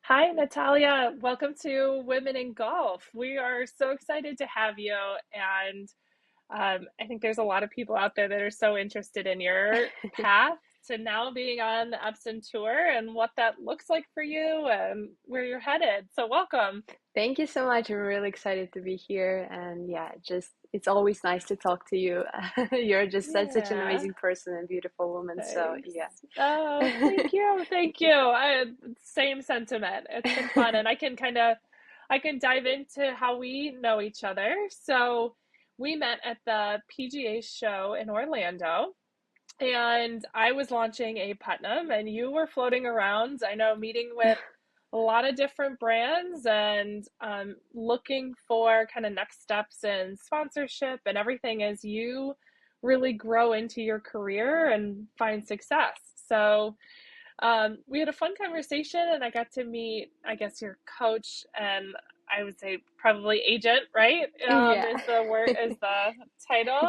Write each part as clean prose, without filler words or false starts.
Hi, Natalia. Welcome to Women in Golf. We are so excited to have you. And I think there's a lot of people out there that are so interested in your path to now being on the Epson Tour and what that looks like for you and where you're headed. So, welcome. Thank you so much. I'm really excited to be here. And yeah, just it's always nice to talk to you. You're just such an Yeah, amazing person and beautiful woman. So thanks. yeah. Oh, thank you. Thank you. Same sentiment. It's been fun. And I can dive into how we know each other. So, we met at the PGA show in Orlando, and I was launching A.Putnam, and you were floating around, I know, meeting with a lot of different brands and looking for kind of next steps in sponsorship and everything as you really grow into your career and find success. So we had a fun conversation, and I got to meet, I guess, your coach and I would say probably agent, right? Yeah. Is the title,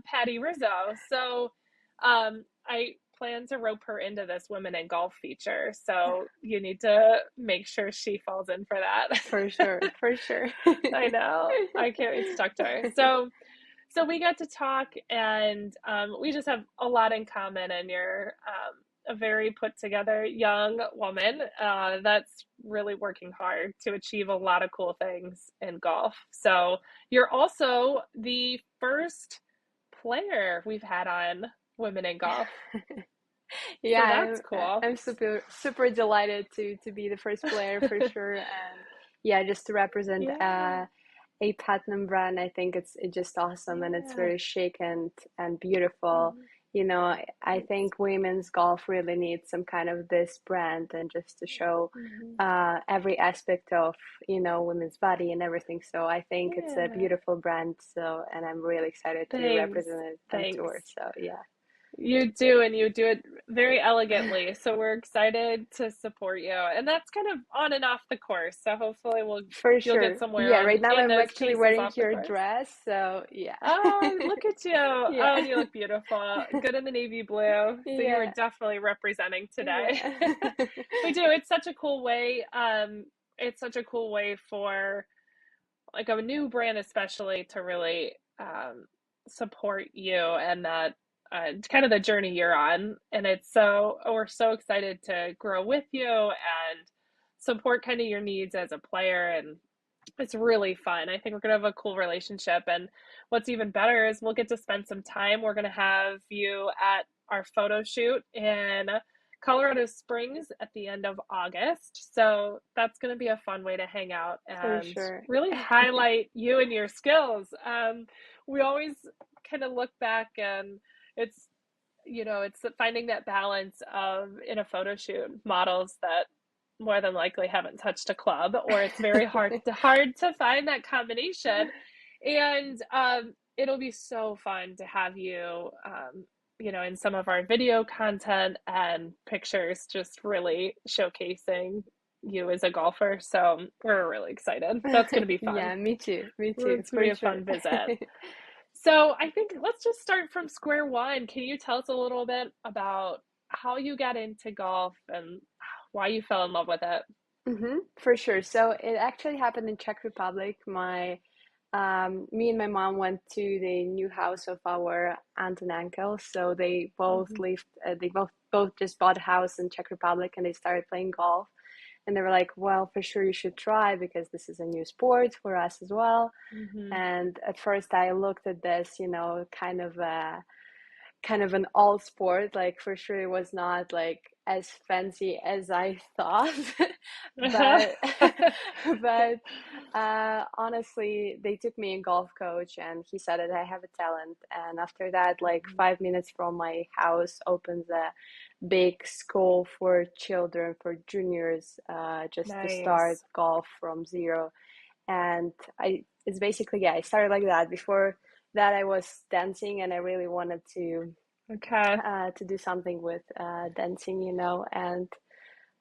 Patty Rizzo. So I plan to rope her into this Women in Golf feature. So you need to make sure she falls in for For that. sure, for sure. I know. I can't wait to talk to her. So we got to talk, and we just have a lot in common. And you're a very put together young woman that's really working hard to achieve a lot of cool things in golf. So you're also the first player we've had on Women in Golf. Yeah, So that's cool. I'm super delighted to be the first player for sure. And yeah, just to represent Yeah. a Putnam brand. I think it's just awesome and it's Yeah. very chic and beautiful. Mhm. You know, I Thanks. think women's golf really needs some kind of this brand and just to show Mhm. every aspect of, women's body and everything. So I think it's a Yeah. beautiful brand. So, and I'm really excited to Thanks. represent it on tour. Thanks. So yeah, You do, and you do it very elegantly. So we're excited to support you. And that's kind of on and off the course. So hopefully for you'll get sure. somewhere Yeah, on right now in I'm those actually cases wearing off the your course. dress. So yeah. Oh, look at you. Oh, and Yeah. you look beautiful. Good in the navy blue. So you were Yeah. definitely representing today. Yeah. We do. It's such a cool way. It's such a cool way for like a new brand especially to really support you and that kind of the journey you're on. And it's so we're so excited to grow with you and support kind of your needs as a player, and it's really fun. I think we're gonna have a cool relationship, and what's even better is we'll get to spend some time. We're gonna have you at our photo shoot in Colorado Springs at the end of August. So that's gonna be a fun way to hang out For and sure. really highlight you and your skills. We always kind of look back, and it's it's finding that balance of in a photo shoot models that more than likely haven't touched a club, or it's very hard to find that combination. And it'll be so fun to have you in some of our video content and pictures, just really showcasing you as a golfer. So we're really excited. That's going to be fun. Yeah, me too. Me too, It's going to for be a sure. fun visit. So I think let's just start from square one. Can you tell us a little bit about how you got into golf and why you fell in love with it? For sure. So it actually happened in Czech Republic. Me and my mom went to the new house of our aunt and uncle. So they both Mhm. lived, they both just bought a house in Czech Republic and they started playing golf. And they were like, well, for sure you should try because this is a new sport for us as well. Mhm. And at first I looked at this, kind of an all sport. Like for sure it was not like as fancy as I thought. but but honestly they took me a golf coach and he said that I have a talent. And after that, like Mhm. 5 minutes from my house opens a big school for children, for juniors, just to start Nice. golf from zero. And I it's basically, yeah, I started like that. Before that I was dancing and I really wanted Okay. to do something with dancing, and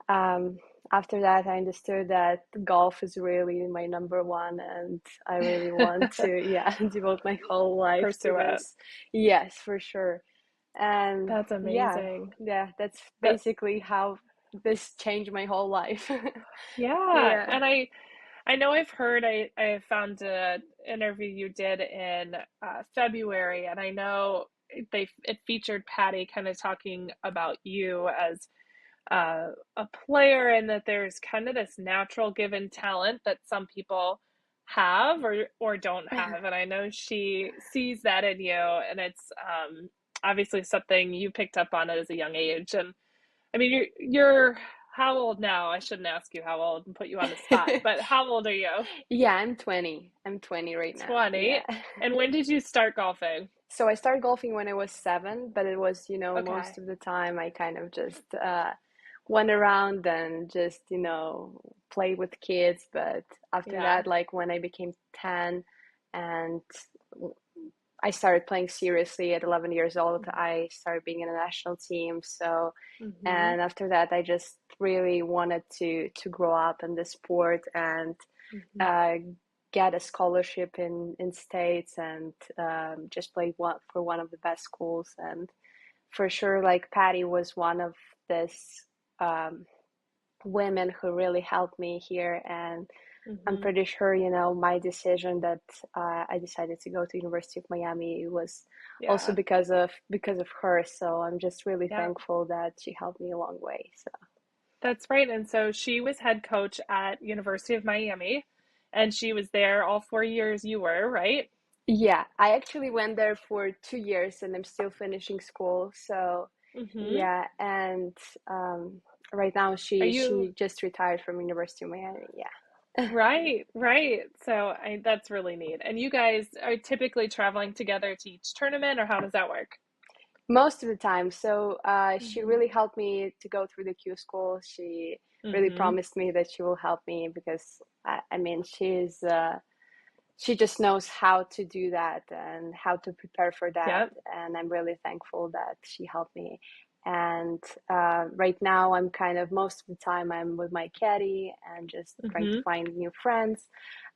um, after that I understood that golf is really my number one and I really want to, yeah, devote my whole life to Pursue it. this. Yes, for sure. And That's yeah, amazing. yeah, that's That basically how, this changed my whole life. Yeah, Yeah. and I know I've heard I found a interview you did in February, and I know it featured Patty kind of talking about you as a player, and that there's kind of this natural given talent that some people have or don't have, and I know she sees that in you, and it's obviously something you picked up on at a young age. And I mean, you're how old now? I shouldn't ask you how old and put you on the spot, but how old are you? Yeah, I'm 20. I'm 20 right now. Yeah. 20. And when did you start golfing? So I started golfing when I was 7, but it was, most Okay. of the time I kind of just went around and just, played with kids. But after Yeah. that, like when I became 10 and I started playing seriously at 11 years old, I started being in a national team. So, Mm-hmm. and after that, I just really wanted to grow up in the sport and Mm-hmm. uh, get a scholarship in states and just play for one of the best schools. And for sure, like Patty was one of this um, women who really helped me here. And I'm Mm-hmm. pretty sure, my decision that I decided to go to University of Miami was also Yeah. because of her. So I'm just really Yeah. thankful that she helped me a long way. So. That's right. And so she was head coach at University of Miami, and she was there all 4 years you were, right? Yeah, I actually went there for 2 years and I'm still finishing school. So Mm-hmm. yeah, and um, right now Are she you just retired from University of Miami. Yeah. right, right. So that's really neat. And you guys are typically traveling together to each tournament, or how does that work? Most of the time. So she Mm-hmm. really helped me to go through the Q school. She really Mm-hmm. promised me that she will help me because I mean she just knows how to do that and how to prepare for that. Yep. And I'm really thankful that she helped me. And right now, I'm kind of most of the time I'm with my caddy and just trying to Mm-hmm. find new friends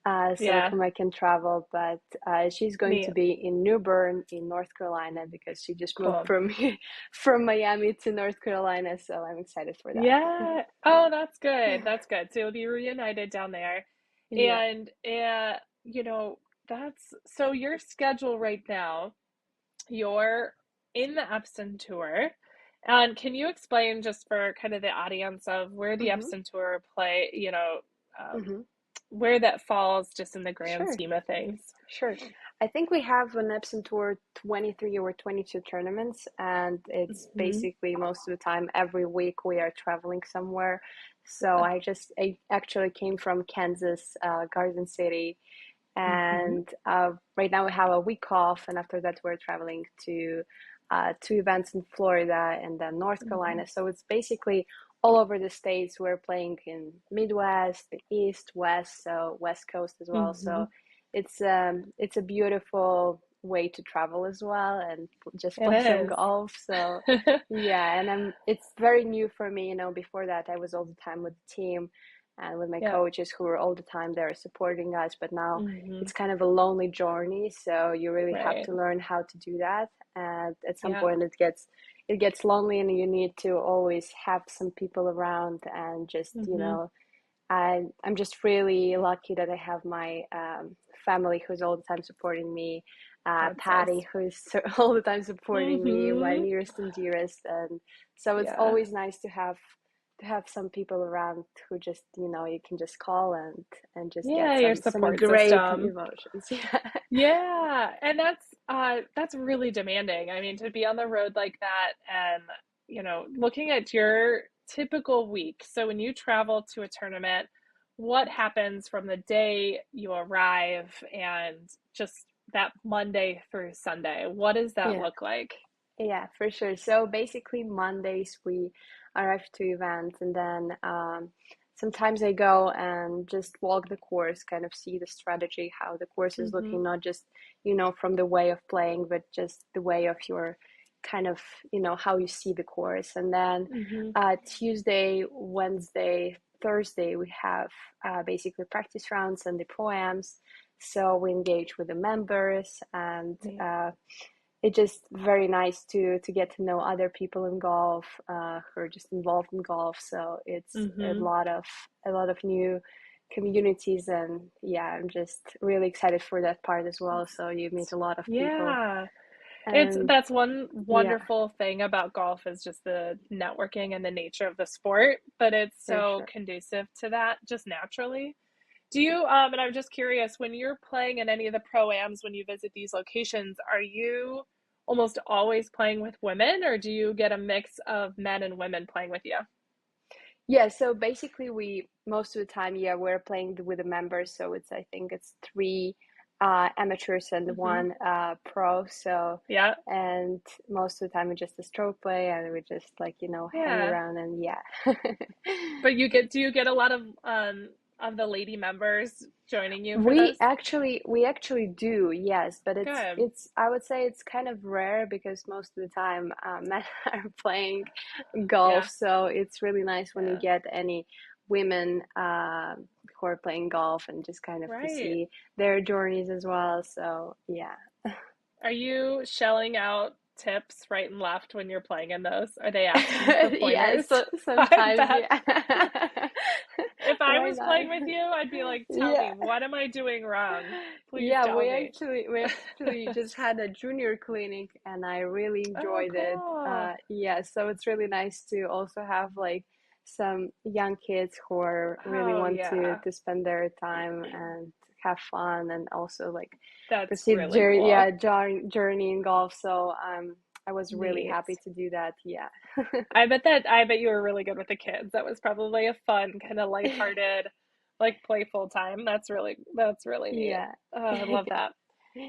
so with Yeah. whom I can travel. But she's going to Neat. be in New Bern in North Carolina because she just moved Cool. from from Miami to North Carolina. So I'm excited for that. Yeah. Oh, that's good. That's good. So you'll be reunited down there. Yeah. And you know, that's so your schedule right now, you're in the Epson Tour. And can you explain just for kind of the audience of where the Hmm. Epson Tour play, um, Hmm. where that falls just in the grand Sure. scheme of things? Sure. I think we have an Epson Tour 23 or 22 tournaments, and it's Hmm. basically most of the time every week we are traveling somewhere. So I actually came from Kansas, Garden City, Hmm. and right now we have a week off, and after that we're traveling to 2 events in Florida and then North Hmm. Carolina. So it's basically all over the states. We're playing in Midwest, the East, West, so West Coast as well. Hmm. So it's a beautiful way to travel as well and just It play some is. golf. So yeah, and it's very new for me. Before that I was all the time with the team and with my Yeah. coaches who were all the time there supporting us. But now Hmm. it's kind of a lonely journey, so you really have Right. to learn how to do that. And at some Yeah. point it gets lonely and you need to always have some people around and just Hmm. I'm just really lucky that I have my family who's all the time supporting me, That's Patty nice. who's all the time supporting me, my Hmm. nearest and dearest. And so it's Yeah. always nice to have some people around who just you can just call and just get Yeah, your some support great system. emotions. Yeah. Yeah, and that's really demanding. I mean, to be on the road like that and, looking at your typical week. So when you travel to a tournament, what happens from the day you arrive and just that Monday through Sunday? What does that Yeah. look like? Yeah, for sure. So basically, Mondays we arrive to events, and then sometimes I go and just walk the course, kind of see the strategy, how the course is Mhm. looking, not just, from the way of playing, but just the way of your kind of, how you see the course. And then Mhm. Tuesday, Wednesday, Thursday, we have basically practice rounds and the pro-ams. So we engage with the members and Neat. it's just very nice to get to know other people in golf who are just involved in golf. So it's Mm-hmm. a lot of new communities, and yeah, I'm just really excited for that part as well. So you meet a lot of people, Yeah. It's and that's one yeah, wonderful thing about golf is just the networking and the nature of the sport, but it's for so sure. conducive to that just naturally. Do you, and I'm just curious, when you're playing in any of the pro-ams, when you visit these locations, are you almost always playing with women, or do you get a mix of men and women playing with you? Yeah, so basically we most of the time, yeah, we're playing with the members, so it's I think it's three amateurs and Hmm. one pro. So Yeah, and most of the time we just a stroke play and we just like, hang yeah. around and yeah. But do you get a lot of the lady members joining you for We those? actually do, yes, but Good. it's I would say it's kind of rare because most of the time men are playing golf, Yeah, so it's really nice when you yeah. get any women who are playing golf and just kind of to Right. see their journeys as well. So yeah. Are you shelling out tips right and left when you're playing in those? Are they asking for Yeah, pointers? so I sometimes, bet. yeah. If I Why was not? playing with you, I'd be like, tell Yeah. me, what am I doing wrong? Please Yeah, tell me. we actually just had a junior clinic and I really Oh, enjoyed it. cool. Yeah, so it's really nice to also have like some young kids who are really Oh, want yeah. to spend their time and have fun and also like That's proceed really cool. journey in golf. So I was really Neat. happy to do that. Yeah. I bet you were really good with the kids. That was probably a fun, kind of lighthearted, like playful time. That's really neat. Yeah. Oh, I love that.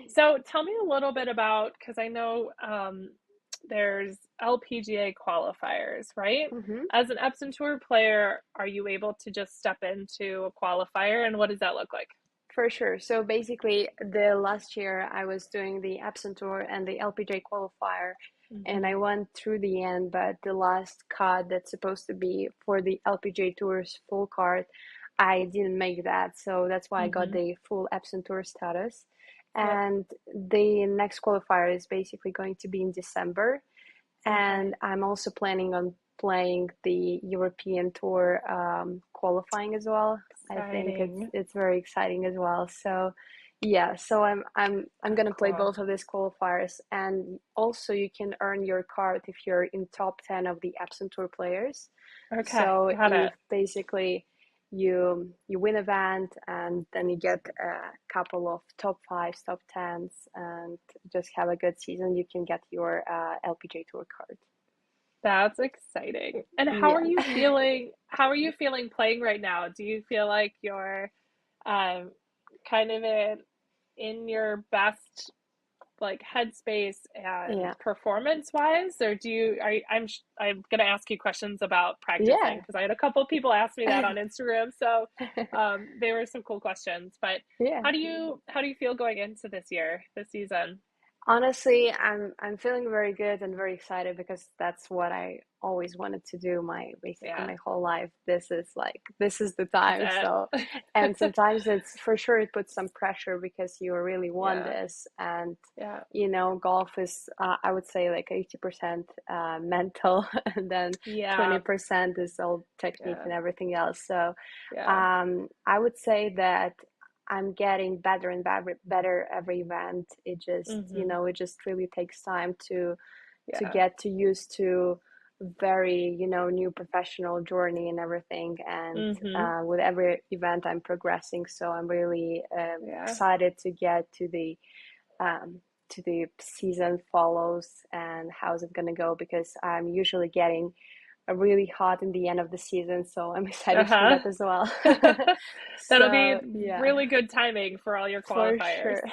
So tell me a little bit about, because I know there's LPGA qualifiers, right? hmm As an Epson Tour player, are you able to just step into a qualifier, and what does that look like? For sure. So basically, the last year I was doing the Epson Tour and the LPGA qualifier, and I Hmm. went through the end, but the last card that's supposed to be for the LPGA Tour's full card, I didn't make that. So that's why I got Hmm. the full Epson Tour status. Yep. And the next qualifier is basically going to be in December. Okay. And I'm also planning on playing the European Tour qualifying as well. I think Exciting. it's very exciting as well. So yeah, so I'm Oh, gonna play cool. both of these qualifiers, and also you can earn your card if you're in top 10 of the Epson Tour players. Okay, So got it. if basically you win event and then you get a couple of top fives, top tens, and just have a good season, you can get your LPGA Tour card. That's exciting. And how are Yeah. you feeling? How are you feeling playing right now? Do you feel like you're um, kind of in your best like headspace and Yeah. performance wise, or do you I'm gonna ask you questions about practicing Yeah. because I had a couple of people ask me that on Instagram, so they were some cool questions. But Yeah. how do you feel going into this season? Honestly, I'm feeling very good and very excited because that's what I always wanted to do my basically Yeah, my whole life. This is the that's time. So, it. and sometimes it's for sure it puts some pressure because you really want Yeah, this, and yeah, golf is I would say like 80% mental, and then yeah, 20% is all technique yeah, and everything else. So, yeah. I would say that I'm getting better and better every event. It just, Hmm. it just really takes time to Yeah. get to used to very, new professional journey and everything. And Hmm. with every event, I'm progressing. So I'm really Yeah. excited to get um, to the season follows and how's it gonna go because I'm usually getting really hot in the end of the season, so I'm excited for Uh-huh. that as well. That'll be So yeah, really good timing for all your for qualifiers. sure.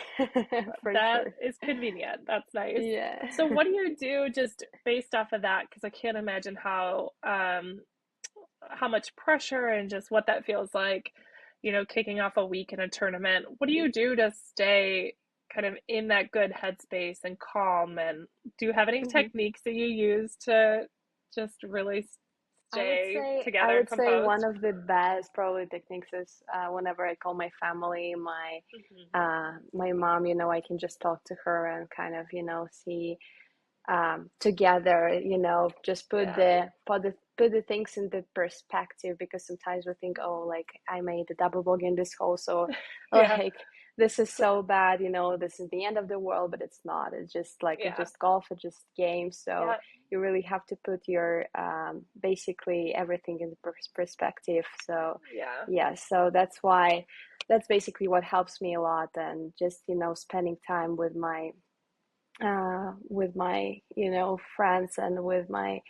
For That sure. is convenient. That's nice. Yeah. So what do you do just based off of that? Because I can't imagine how much pressure and just what that feels like, kicking off a week in a tournament. What do you do to stay kind of in that good headspace and calm? And do you have any Mhm. techniques that you use to just really stay I together and would say one composed? of the best probably techniques is whenever I call my family, Hmm. my mom, I can just talk to her and kind of, see together, just Yeah. put the things into perspective, because sometimes we think, oh, like I made a double bogey in this hole, so Yeah. like this is so bad, this is the end of the world, but it's not. It's just like it's Yeah. just golf, it's just game. So Yeah. you really have to put your basically everything in perspective. So Yeah. yeah, so that's basically what helps me a lot, and just spending time with my friends, and with my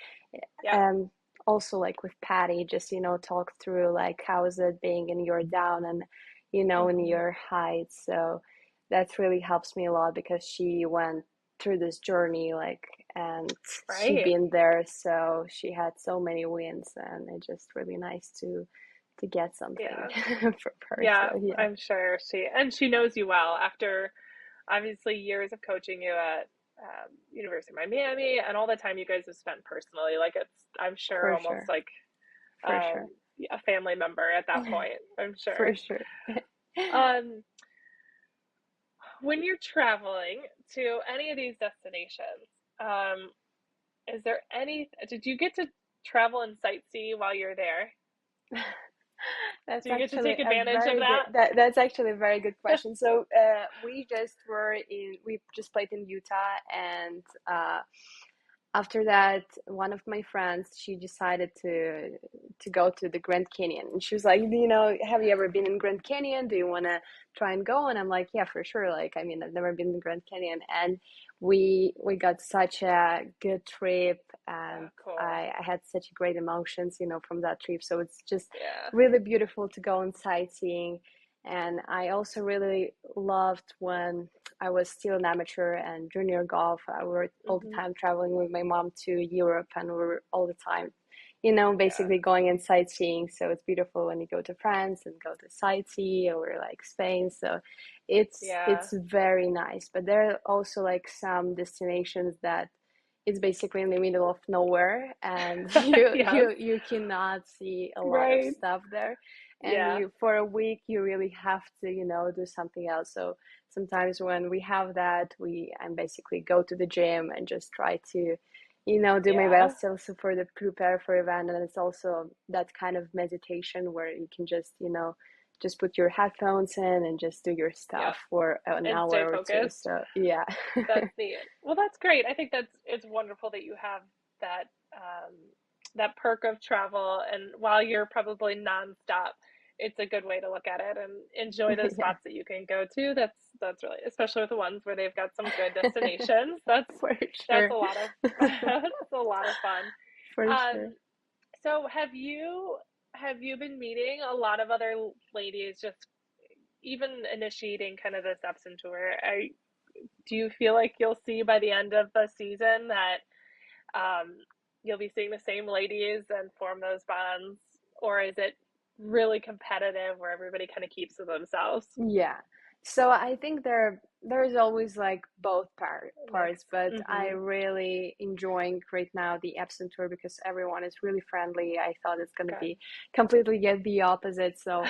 Yeah. um also like with Patty, just talk through like how is it being in your down, and in Hmm. your heights. So that really helps me a lot, because she went through this journey, like, and she Right. been there, so she had so many wins, and it's just really nice to get something Yeah. from her. So Yeah. yeah, I'm sure she knows you well after obviously years of coaching you at University of Miami and all the time you guys have spent personally. Like it's, I'm sure, for almost sure, like for um, sure. a family member at that point. I'm For sure. sure. Um, when you're traveling to any of these destinations, um, is there any? Did you get to travel and sightsee while you're there? That's Do you get to actually take a advantage of very good that? that's actually a very good question. So we just played in Utah, and after that, one of my friends, she decided to go to the Grand Canyon, and she was like, have you ever been in Grand Canyon? Do you want to try and go? And I'm like, yeah, for sure. Like, I mean, I've never been in Grand Canyon, and we got such a good trip, and Cool. I had such great emotions, from that trip. So it's just Yeah. really beautiful to go on sightseeing. And I also really loved when I was still an amateur and junior golf. I were all the Hmm. time traveling with my mom to Europe, and we were all the time, Yeah. basically going and sightseeing. So it's beautiful when you go to France and go to sightsee, or like Spain. So Yeah. it's very nice. But there are also like some destinations that it's basically in the middle of nowhere, and Yes. you cannot see a lot of Right. stuff there, and Yeah. you for a week you really have to do something else. So sometimes when we have that, I'm basically go to the gym and just try to do my Yeah. best also for the prepare for event. And it's also that kind of meditation where you can just put your headphones in and just do your stuff Yep. for an And stay hour or two. focused. So yeah. That's neat. Well, that's great. I think it's wonderful that you have that um, that perk of travel, and while you're probably nonstop, it's a good way to look at it and enjoy those Yeah, spots that you can go to. That's really, especially with the ones where they've got some good destinations. That's for that's a sure. lot of that's a lot of fun. For sure. Um, so have you been meeting a lot of other ladies just even initiating kind of this Epson tour? Do you feel like you'll see by the end of the season that um, you'll be seeing the same ladies and form those bonds, or is it really competitive where everybody kind of keeps to themselves? Yeah. So I think there's always like both Mix. parts, but I Mm-hmm. really enjoying right now the Epson tour, because everyone is really friendly. I thought it's gonna Good. be completely get the opposite. So,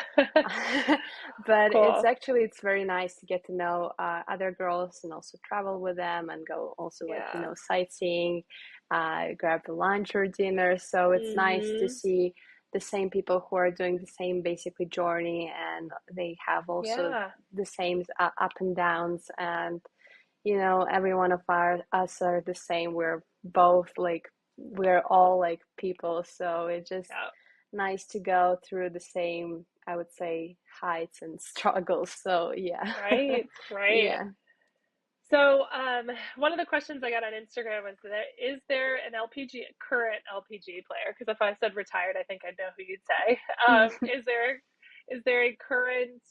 but Cool. it's very nice to get to know other girls, and also travel with them, and go also like Yeah. sightseeing, grab a lunch or dinner. So it's nice to Mm-hmm. see the same people who are doing the same basically journey, and they have also Yeah. the same up and downs. And every one of us are the same. We're all like people, so it's just Yeah. nice to go through the same, I would say, heights and struggles. So yeah. Right. Right. Yeah. So, one of the questions I got on Instagram was that is there an LPG current LPG player? Because if I said retired, I think I'd know who you'd say. Is there a current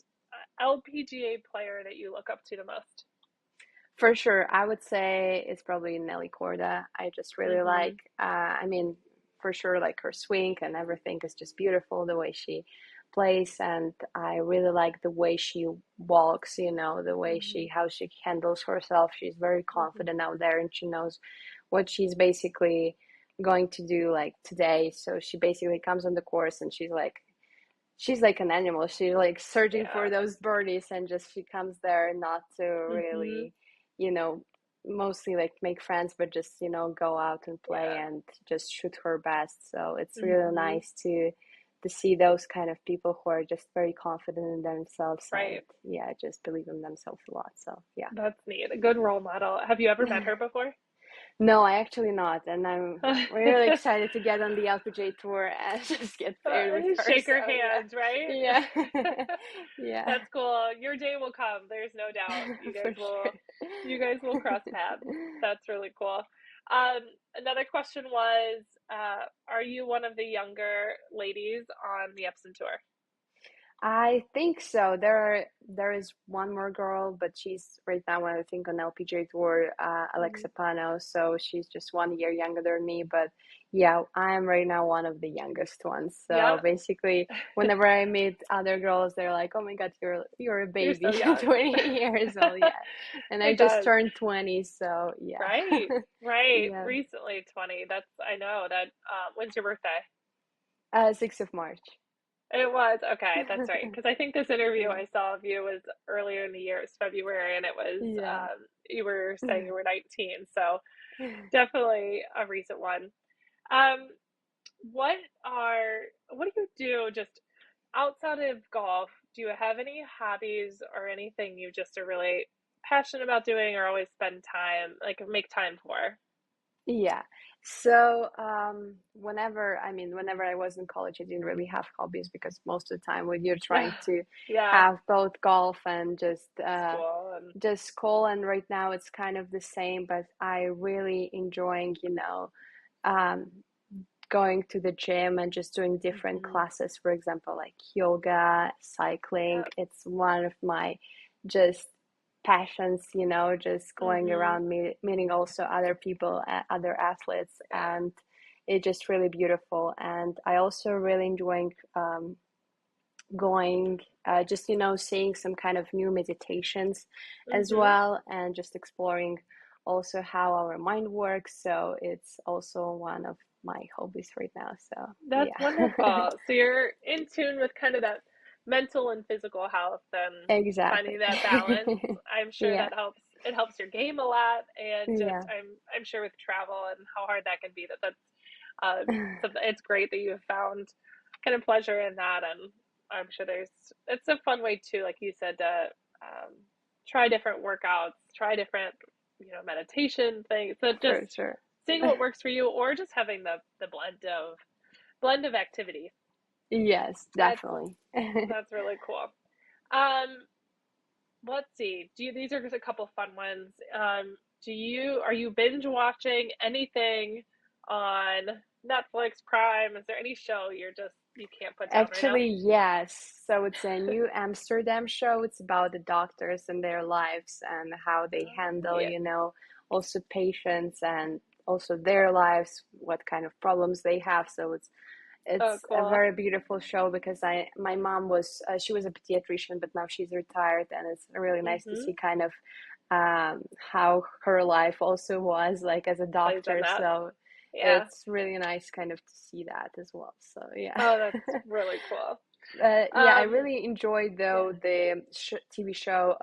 LPGA player that you look up to the most? For sure, I would say it's probably Nelly Corda. I just really like, Mm-hmm. I mean, for sure, like her swing and everything is just beautiful, the way she plays. And I really like the way she walks, the way Mm-hmm. how she handles herself. She's very Mm-hmm. confident out there, and she knows what she's basically going to do like today. So she basically comes on the course and she's like an animal. She's like searching for Yeah. those birdies and just she comes there not to Mhm. really, you know, mostly like make friends, but just, go out and play Yeah. and just shoot her best. So it's really Mhm. nice to see those kind of people who are just very confident in themselves and Right. yeah, just believe in themselves a lot. So yeah. That's neat. A good role model. Have you ever met her before? No, I actually not, and I'm really excited to get on the LPGA tour and just get paired with her. Shake So her yeah, hand, right? yeah, yeah, That's cool. Your day will come. There's no doubt. for sure. You guys will cross paths. That's really cool. Um, Another question was, are you one of the younger ladies on the Epson tour? I think so. There is one more girl, but she's right now I think on LPGA Tour, Mhm. Alexa Pano. So she's just 1 year younger than me. But yeah, I'm right now one of the youngest ones. So Yeah, basically, whenever I meet other girls, they're like, "Oh my God, you're a you're so baby, young. 20 years old." Yeah, and I It just does. turned 20. So yeah, Right, right. yeah. Recently 20. That's, I know that. When's your birthday? 6th of March. It was. Okay, that's right. Because I think this interview Yeah, I saw of you was earlier in the year. It was February, and it was, yeah. you were saying you were 19. So definitely a recent one. Um, what are, what do you do just outside of golf? Do you have any hobbies or anything you just are really passionate about doing or always spend time, like make time for? Yeah. So, whenever I was in college, I didn't really have hobbies because most of the time when you're trying to Yeah, have both golf and school and just school, and right now it's kind of the same, but I really enjoying, um, going to the gym and just doing different hmm classes, for example, like yoga, cycling. yeah. It's one of my just passions, just going hmm around meeting also other people, other athletes, Yeah. and it's just really beautiful. And I also really enjoying going, just, seeing some kind of new meditations as hmm well, and just exploring also how our mind works. So it's also one of my hobbies right now. So That's yeah, wonderful. So you're in tune with kind of that mental and physical health and exactly. finding that balance. I'm sure Yeah, that helps. It helps your game a lot, and just yeah, I'm sure with travel and how hard that can be, that's something. It's great that you have found kind of pleasure in that, and I'm sure it's a fun way too, like you said, to um, try different workouts, try different meditation things. So for just sure. seeing what works for you, or just having the blend of activity. Yes, That's definitely. that's really cool. Um, let's see. These are just a couple fun ones. Are you binge watching anything on Netflix Prime? Is there any show you can't put down right now? Actually, yes. So it's a new Amsterdam show. It's about the doctors and their lives and how they Oh, handle, yeah. also patients and also their lives, what kind of problems they have. So Oh, it's a cool. very beautiful show because my mom was she was a pediatrician, but now she's retired, and it's really nice to Mm-hmm. see kind of how her life also was like as a Plays on doctor. that. So Yeah. it's really nice kind of to see that as well. So yeah. Oh, that's really cool. Yeah, I Um, really enjoyed yeah. though the TV show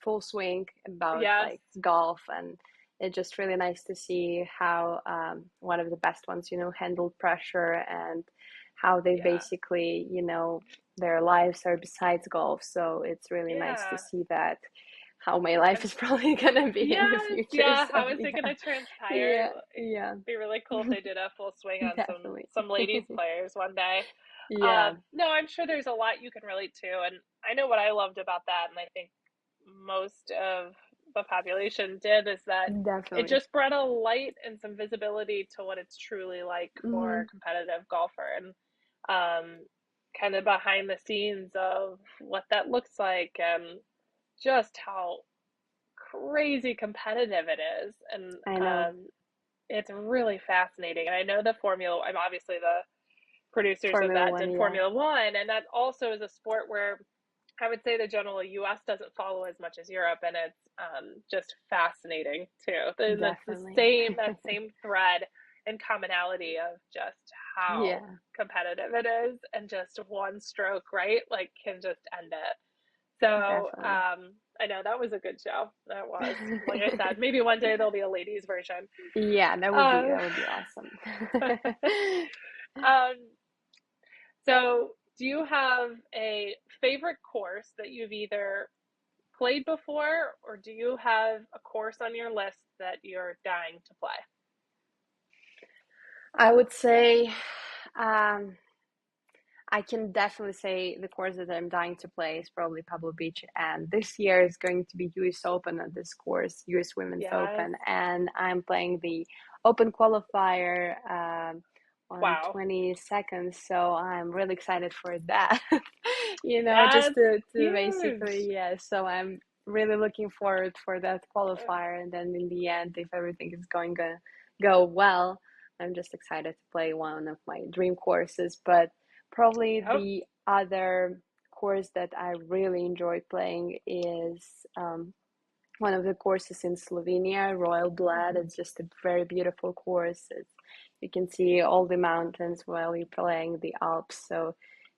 Full Swing about Yes. like golf, and it's just really nice to see how one of the best ones, handled pressure and how they Yeah. basically, their lives are besides golf. So it's really nice to Yeah. see that how my life I'm is probably gonna be in the Yes, future. yeah. So How is it yeah, going to transpire? yeah, yeah, Be really cool if they did a full swing on definitely. some ladies players one day. Yeah, No, I'm sure there's a lot you can relate to, and I know what I loved about that, and I think most of the population did is that it definitely. just brought a light and some visibility to what it's truly like for Hmm. a competitive golfer, and kind of behind the scenes of what that looks like, and just how crazy competitive it is, and I know. it's really fascinating. And I know the Formula. I'm obviously the producers of Formula that One, did yeah. Formula One, and that also is a sport where I would say the general U.S. doesn't follow as much as Europe, and it's just fascinating too. And that's the Definitely. same that same thread. in commonality of just how Yeah, competitive it is, and just one stroke, right? Like can just end it. So definitely. I know that was a good show. That was, like I said, maybe one day there'll be a ladies version. Yeah, Um, that would be awesome. um, so do you have a favorite course that you've either played before, or do you have a course on your list that you're dying to play? I would say, um, I can definitely say the course that I'm dying to play is probably Pebble Beach, and this year is going to be US Open at this course, US Women's Yes. Open, and I'm playing the Open qualifier on Wow. 22nd, so I'm really excited for that. You know, just That's to huge. basically, yeah, so I'm really looking forward for that qualifier, and then in the end, if everything is going to go well, I'm just excited to play one of my dream courses, but probably Yep. the other course that I really enjoy playing is one of the courses in Slovenia, Royal Bled. Mhm. It's just a very beautiful course. You can see all the mountains while you're playing the Alps. So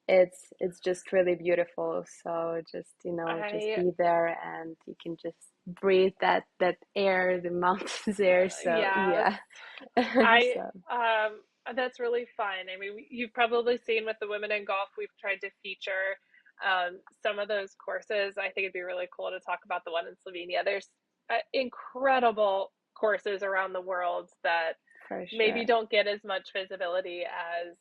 it's just really beautiful. So just, you know, just I be there and you can just breathe that air, the mountains air. So yes. yeah. I So that's really fun. I mean, you've probably seen with the women in golf, we've tried to feature some of those courses. I think it'd be really cool to talk about the one in Slovenia. There's incredible courses around the world that for maybe sure. don't get as much visibility as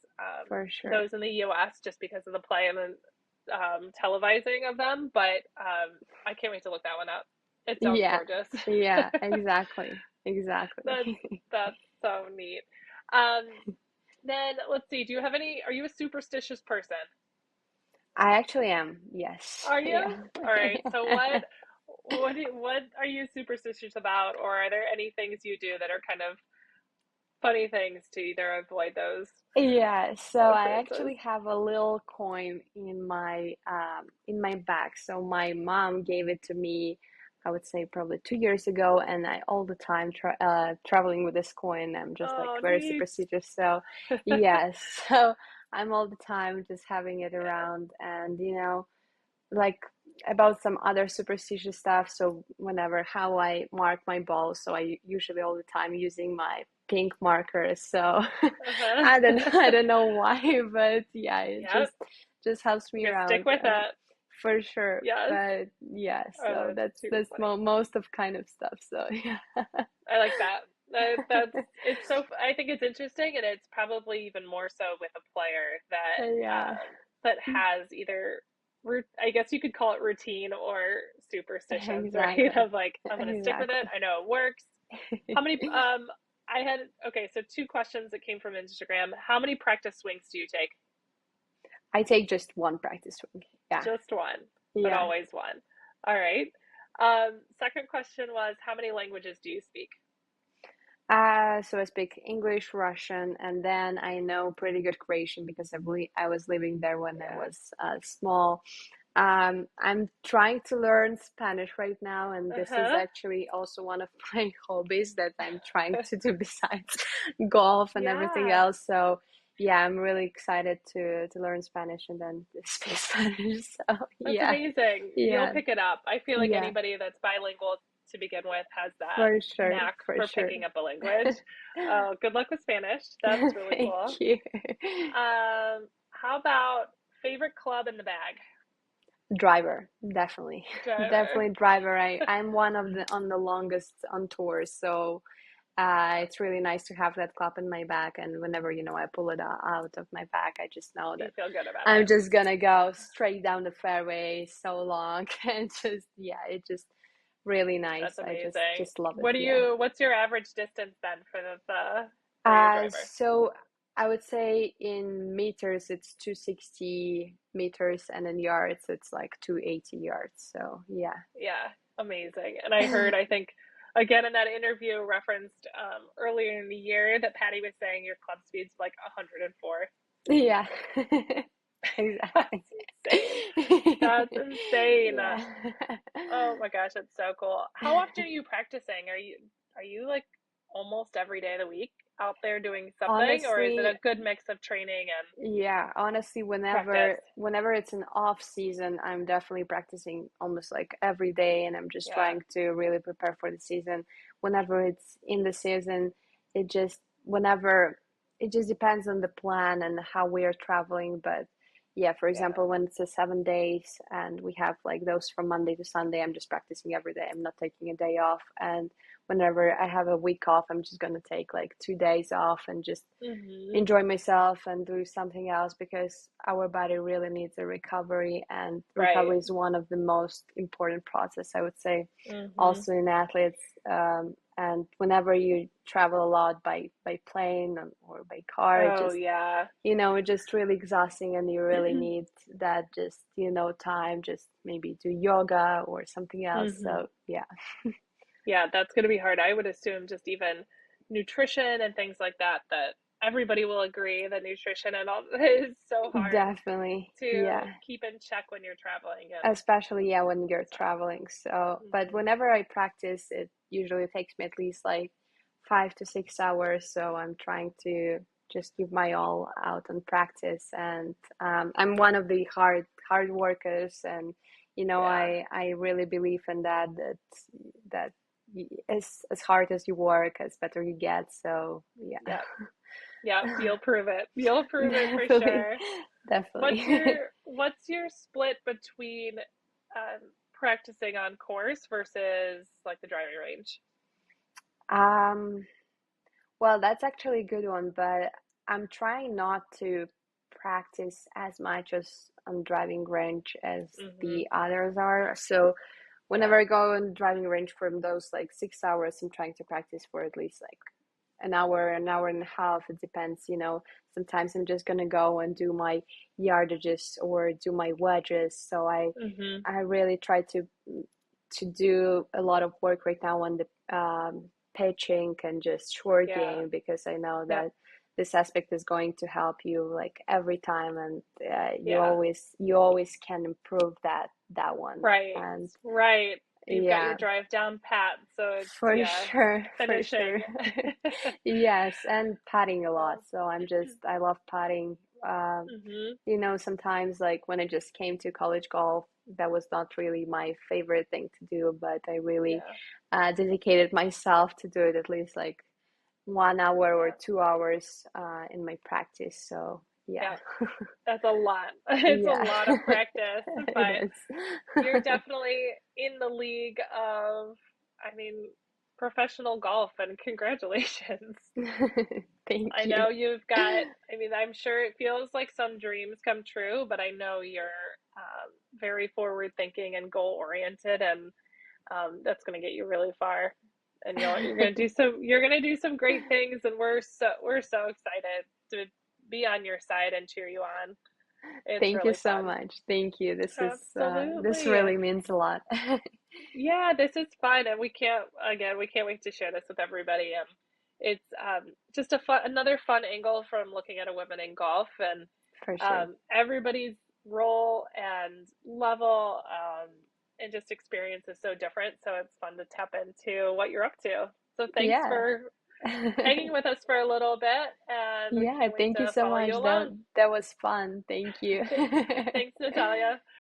For sure. those in the US just because of the play and the televising of them. But I can't wait to look that one up. It sounds Yeah, gorgeous. yeah, exactly, exactly. that's that's so neat. Um, then let's see. Do you have any? Are you a superstitious person? I actually am, yes. Are you? Yeah. All right. So what are you superstitious about, or are there any things you do that are kind of funny things to either avoid those Yeah, so I occurrences? actually have a little coin in my bag. So my mom gave it to me, I would say probably 2 years ago, and I all the time traveling with this coin. I'm just like Oh, very neat. superstitious. So yes, so I'm all the time just having it Yeah. around, and you know, like about some other superstitious stuff. So whenever how I mark my balls, so I usually all the time using my pink markers. So I Uh-huh. don't know why, but yeah, it Yep. just helps You me gotta stick around with it. for sure. Yes. But yeah, Oh, so that's too that's funny. most of kind of stuff. So yeah, I like that. That's it's so. I think it's interesting, and it's probably even more so with a player yeah, that has either I guess you could call it routine or superstitions, right? exactly, Of like, I'm gonna stick with it. exactly. I know it works. How many? I had okay. So two questions that came from Instagram. How many practice swings do you take? I take just one practice swing. Yeah, Just one, but yeah. always one. All right. Second question was, how many languages do you speak? So I speak English, Russian, and then I know pretty good Croatian because I was living there when I Yeah. was small. I'm trying to learn Spanish right now, and this is Uh-huh. actually also one of my hobbies that I'm trying to do besides golf and everything Yeah. else. So yeah, I'm really excited to learn Spanish and then speak Spanish. So That's yeah, amazing. You'll yeah, pick it up. I feel like yeah, anybody that's bilingual to begin with has that for sure, knack for for sure. picking up a language. Oh, good luck with Spanish. That's really Thank cool. you. How about favorite club in the bag? Driver, definitely. Driver. Definitely driver. I'm one of the on the longest on tour, so it's really nice to have that club in my bag. And whenever, you know, I pull it out of my bag, I just know You that feel good about I'm it. just gonna go straight down the fairway so long and just yeah, it's just really nice. That's I amazing. just love it. Yeah. What's your average distance then for your driver? So I would say in meters it's 260 meters, and in yards it's like 280 yards. So yeah. Yeah, amazing. And I heard, I think, again in that interview referenced earlier in the year that Patty was saying your club speed's like 104. Yeah. That's Exactly. insane. That's insane. Yeah. Oh my gosh, that's so cool. How often are you practicing? Are you like almost every day of the week? out there doing something, or is it Honestly, a good mix of training and yeah, honestly, practice? whenever it's an off season, I'm definitely practicing almost like every day, and I'm just Yeah. trying to really prepare for the season. Whenever it's in the season, it just whenever it just depends on the plan and how we are traveling. But yeah, for Yeah. example, when it's a 7 days and we have like those from Monday to Sunday, I'm just practicing every day. I'm not taking a day off, and whenever I have a week off, I'm just gonna take like 2 days off and just Mhm. enjoy myself and do something else because our body really needs a recovery, and Right. recovery is one of the most important process, I would say, Mhm. also in athletes. And whenever you travel a lot by plane or by car, it Oh just yeah. it's just really exhausting, and you really need that just time, just maybe do yoga or something else. Mhm. So yeah. Yeah, that's gonna be hard. I would assume just even nutrition and things like that, that everybody will agree that nutrition and all is so hard Definitely, to yeah. keep in check when you're traveling and Especially, yeah, when you're so. traveling. So, but Mhm. whenever I practice, it usually takes me at least like 5 to 6 hours. So I'm trying to just give my all out on practice. And I'm one of the hard workers, and Yeah. I really believe in that as hard as you work, as better you get. So yeah. Yep. Yep. You'll prove it. You'll prove it for Definitely, sure. What's definitely. your split between practicing on course versus like the driving range? Um, Well, that's actually a good one, but I'm trying not to practice as much as on driving range as Mhm. the others are. So Yeah. whenever I go on driving range from those like 6 hours, I'm trying to practice for at least like an hour and a half. It depends. Sometimes I'm just gonna go and do my yardages or do my wedges. So I Mhm. I really try to do a lot of work right now on the pitching and just short Yeah. game, because I know Yep. that this aspect is going to help you like every time, and Yeah. you always can improve that one. Right. And Right. You've got your yeah, drive down pat, so it's for yeah, sure, for sure. finishing. Yes, and patting a lot. So, So I love patting. mhm. Sometimes like when I just came to college golf, that was not really my favorite thing to do, but I really Yeah. dedicated myself to do it at least like 1 hour or Yeah. 2 hours in my practice. So yeah, Yeah. That's a lot. It's a yeah, lot of practice, it but you're is. definitely in the league of, I mean, professional golf, and congratulations. Thank I you. know you've got, I mean, I'm sure it feels like some dreams come true, but I know you're very forward thinking and goal oriented, and that's going to get you really far. And you're going to do some great things, and we're so excited to be on your side and cheer you on. It's Thank you really so fun. much. Thank you. This Absolutely. really means a lot. Yeah, this is fun, and we can't wait to share this with everybody. It's just another fun angle from looking at a woman in golf, and For sure. everybody's role and level and just experience is so different. So it's fun to tap into what you're up to. So thanks Yeah. for hanging with us for a little bit, and we Yeah, can't wait thank you to so follow much. you That along. that was fun. Thank you. Thanks, Natalia.